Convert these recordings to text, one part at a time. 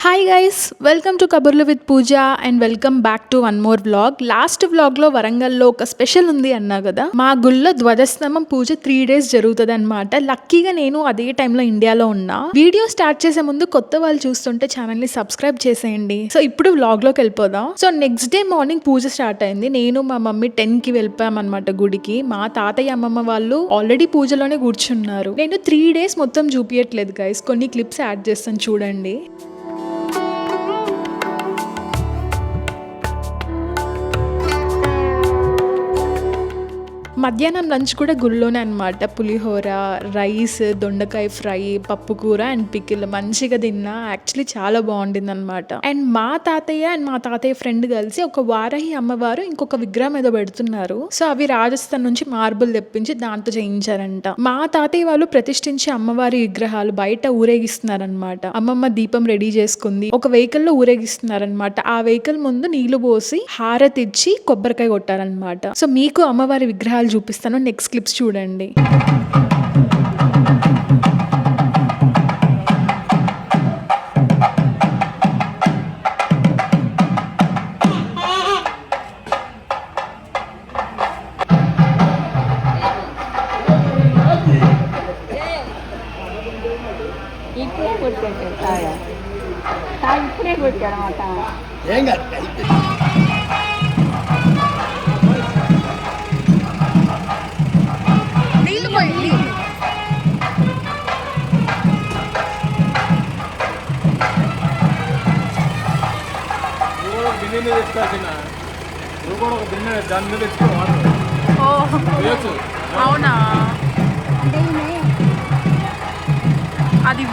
Hi guys, welcome to Kaburlu with Pooja and welcome back to one more vlog. Last vlog లో వరంగల్లో ఒక special ఉంది అన్నా కదా. మా గుళ్ళో ధ్వజస్తంభం పూజ 3 days జరుగుతుంది అనమాట. లక్కీగా నేను అదే టైంలో ఇండియాలో ఉన్నా. వీడియో స్టార్ట్ చేసే ముందు కొత్త వాళ్ళు చూస్తుంటే ఛానల్ ని సబ్స్క్రైబ్ చేసేయండి. సో ఇప్పుడు వ్లాగ్ లోకి వెళ్ళిపోదాం. సో నెక్స్ట్ డే మార్నింగ్ పూజ స్టార్ట్ అయింది. నేను మా మమ్మీ 10 కి వెళ్ళిపోయాం అనమాట గుడికి. మా తాతయ్య అమ్మమ్మ వాళ్ళు ఆల్రెడీ పూజలోనే కూర్చున్నారు. నేను 3 days మొత్తం చూపించట్లేదు గైస్, కొన్ని క్లిప్స్ యాడ్ చేస్తాను చూడండి. మధ్యాహ్నం లంచ్ కూడా గుళ్ళోనే అనమాట. పులిహోర, రైస్, దొండకాయ ఫ్రై, పప్పు కూర అండ్ పికిల్ మంచిగా తిన్నా. యాక్చువల్లీ చాలా బాగుండింది అనమాట. అండ్ మా తాతయ్య ఫ్రెండ్ కలిసి ఒక వారాహి అమ్మవారు ఇంకొక విగ్రహం ఏదో పెడుతున్నారు. సో అవి రాజస్థాన్ నుంచి మార్బుల్ తెప్పించి దాంతో చేయించారంట. మా తాతయ్య వాళ్ళు ప్రతిష్ఠించే అమ్మవారి విగ్రహాలు బయట ఊరేగిస్తున్నారనమాట. అమ్మమ్మ దీపం రెడీ చేసుకుంది. ఒక వెహికల్ లో ఊరేగిస్తున్నారనమాట. ఆ వెహికల్ ముందు నీళ్లు పోసి హారతి ఇచ్చి కొబ్బరికాయ కొట్టారనమాట. సో మీకు అమ్మవారి విగ్రహాలు చూపిస్తాను, నెక్స్ట్ క్లిప్స్ చూడండి. ఇప్పుడే కొట్టాడనమాట. ఏం కాదు బిన్నె తెచ్చుకోవాల్సిన నువ్వు కూడా ఒక బిన్నె దాని మీద తెచ్చుకోవచ్చు. అవునా, అది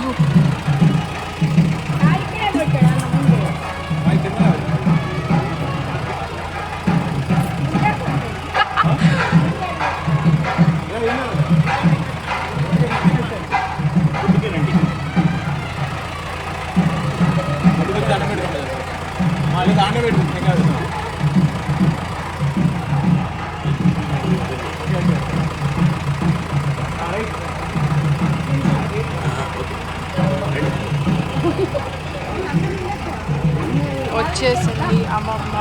దాంట్లో పెట్టుకుంటే కాదు. వచ్చేసింది అమ్మమ్మ.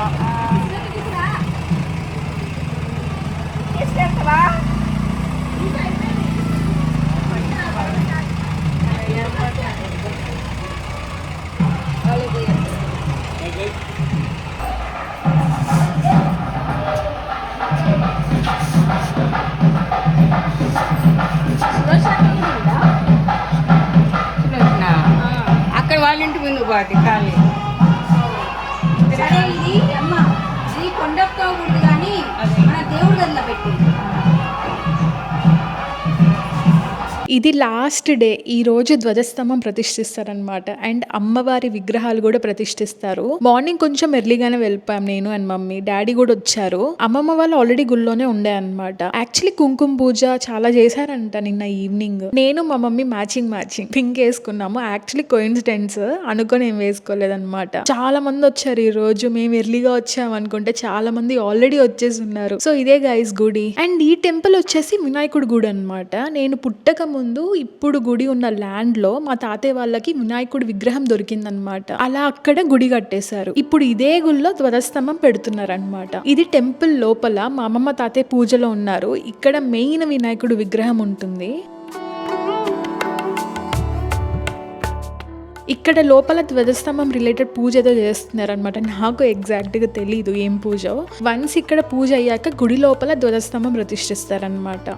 అక్కడ వాళ్ళ ఇంటి ముందు బాటి ఖాళీ. సరే ఇది అమ్మ ఇది కొండకోకూడదు కానీ మన దేవుడి గదిలో పెట్టి. ఇది లాస్ట్ డే. ఈ రోజు ధ్వజస్తంభం ప్రతిష్ఠిస్తారనమాట. అండ్ అమ్మవారి విగ్రహాలు కూడా ప్రతిష్ఠిస్తారు. మార్నింగ్ కొంచెం ఎర్లీగానే వెళ్ళిపోయాం నేను అండ్ మమ్మీ. డాడీ కూడా వచ్చారు. అమ్మమ్మ వాళ్ళు ఆల్రెడీ గుళ్ళోనే ఉండే అనమాట. యాక్చువల్లీ కుంకుమ పూజ చాలా చేశారంట నిన్న ఈవినింగ్. నేను మా మమ్మీ మ్యాచింగ్ పింక్ వేసుకున్నాము. యాక్చువల్లీ కోయిన్సిడెన్స్ అనుకొని ఏం వేసుకోలేదన్నమాట. చాలా మంది వచ్చారు ఈ రోజు. మేము ఎర్లీగా వచ్చాము అనుకుంటే చాలా మంది ఆల్రెడీ వచ్చేసి ఉన్నారు. సో ఇదే గైస్ గుడి. అండ్ ఈ టెంపుల్ వచ్చేసి వినాయకుడి గుడి అనమాట. నేను పుట్టక ముందు ఇప్పుడు గుడి ఉన్న ల్యాండ్ లో మా తాతయ్య వాళ్ళకి వినాయకుడి విగ్రహం దొరికిందనమాట. అలా అక్కడ గుడి కట్టేశారు. ఇప్పుడు ఇదే గుడిలో ధ్వజస్తంభం పెడుతున్నారనమాట. ఇది టెంపుల్ లోపల మా అమ్మమ్మ తాతయ్య పూజలో ఉన్నారు. ఇక్కడ మెయిన్ వినాయకుడి విగ్రహం ఉంటుంది. ఇక్కడ లోపల ధ్వజస్తంభం రిలేటెడ్ పూజ ఏదో చేస్తున్నారు అనమాట. నాకు ఎగ్జాక్ట్ గా తెలీదు ఏం పూజ. వన్స్ ఇక్కడ పూజ అయ్యాక గుడి లోపల ధ్వజస్తంభం ప్రతిష్ఠిస్తారనమాట.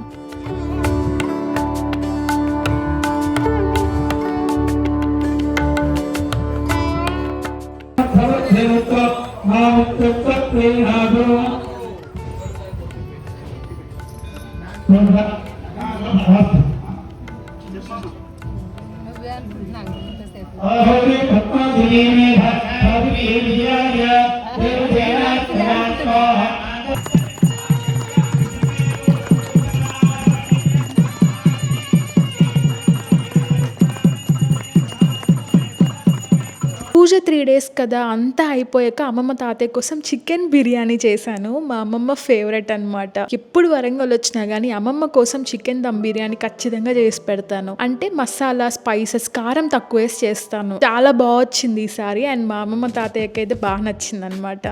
పూజ 3 డేస్ కదా, అంతా అయిపోయాక అమ్మమ్మ తాతయ్య కోసం చికెన్ బిర్యానీ చేశాను. మా అమ్మమ్మ ఫేవరెట్ అన్నమాట. ఎప్పుడు వరంగల్ వచ్చినా కానీ అమ్మమ్మ కోసం చికెన్ దమ్ బిర్యానీ ఖచ్చితంగా చేసి పెడతాను. అంటే మసాలా, స్పైసెస్, కారం తక్కువ వేసి చేస్తాను. చాలా బాగా వచ్చింది ఈసారి. అండ్ మా అమ్మమ్మ తాతయ్యకి అయితే బాగా నచ్చింది అనమాట.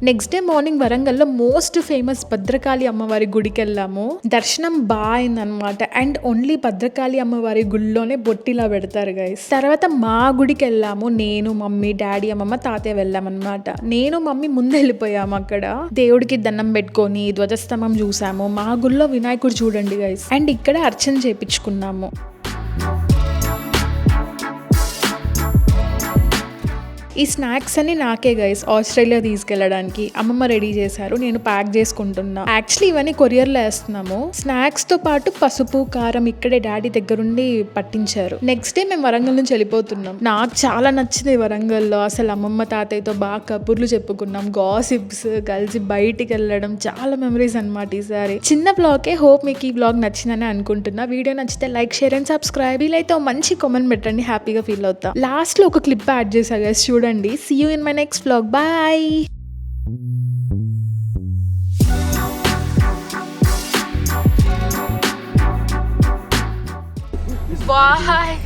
నెక్స్ట్ డే మార్నింగ్ వరంగల్లో మోస్ట్ ఫేమస్ భద్రకాళి అమ్మవారి గుడికి వెళ్ళాము. దర్శనం బాగా అయిందనమాట. అండ్ ఓన్లీ భద్రకాళి అమ్మవారి గుడిలోనే బొట్టిలా పెడతారు గైస్. తర్వాత మా గుడికి వెళ్ళాము. నేను, మమ్మీ, డాడీ, అమ్మమ్మ, తాతయ్య వెళ్ళామన్నమాట. నేను మమ్మీ ముందు వెళ్ళిపోయాము. అక్కడ దేవుడికి దండం పెట్టుకొని ధ్వజస్తంభం చూసాము. మా గుడిలో వినాయకుడు చూడండి గైస్. అండ్ ఇక్కడ అర్చన చేపించుకున్నాము. ఈ స్నాక్స్ అన్ని నాకే గైస్ ఆస్ట్రేలియా తీసుకెళ్ళడానికి. అమ్మమ్మ రెడీ చేశారు, నేను ప్యాక్ చేసుకుంటున్నా. యాక్చువల్లీ ఇవన్నీ కొరియర్లో వేస్తున్నాము. స్నాక్స్ తో పాటు పసుపు, కారం ఇక్కడే డాడీ దగ్గరుండి పట్టించారు. నెక్స్ట్ డే మేము వరంగల్ నుంచి వెళ్ళిపోతున్నాం. నాకు చాలా నచ్చింది వరంగల్లో. అసలు అమ్మమ్మ తాతయ్యతో బాగా కబుర్లు చెప్పుకున్నాం, గాసిప్స్, కలిసి బయటికి వెళ్ళడం, చాలా మెమరీస్ అన్నమాట ఈసారి. చిన్న బ్లాగే. హోప్ మీకు ఈ బ్లాగ్ నచ్చిందని అనుకుంటున్నా. వీడియో నచ్చితే లైక్, షేర్ అండ్ సబ్స్క్రైబ్. వీలైతే మంచి కామెంట్ పెట్టండి, హ్యాపీగా ఫీల్ అవుతా. లాస్ట్ లో ఒక క్లిప్ యాడ్ చేశా గైస్, చూడండి. See you in my next vlog. Bye. Bye.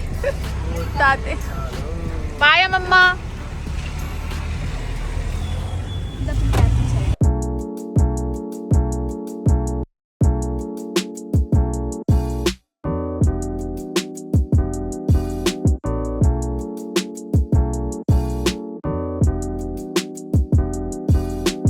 Tate. Bye, Mama.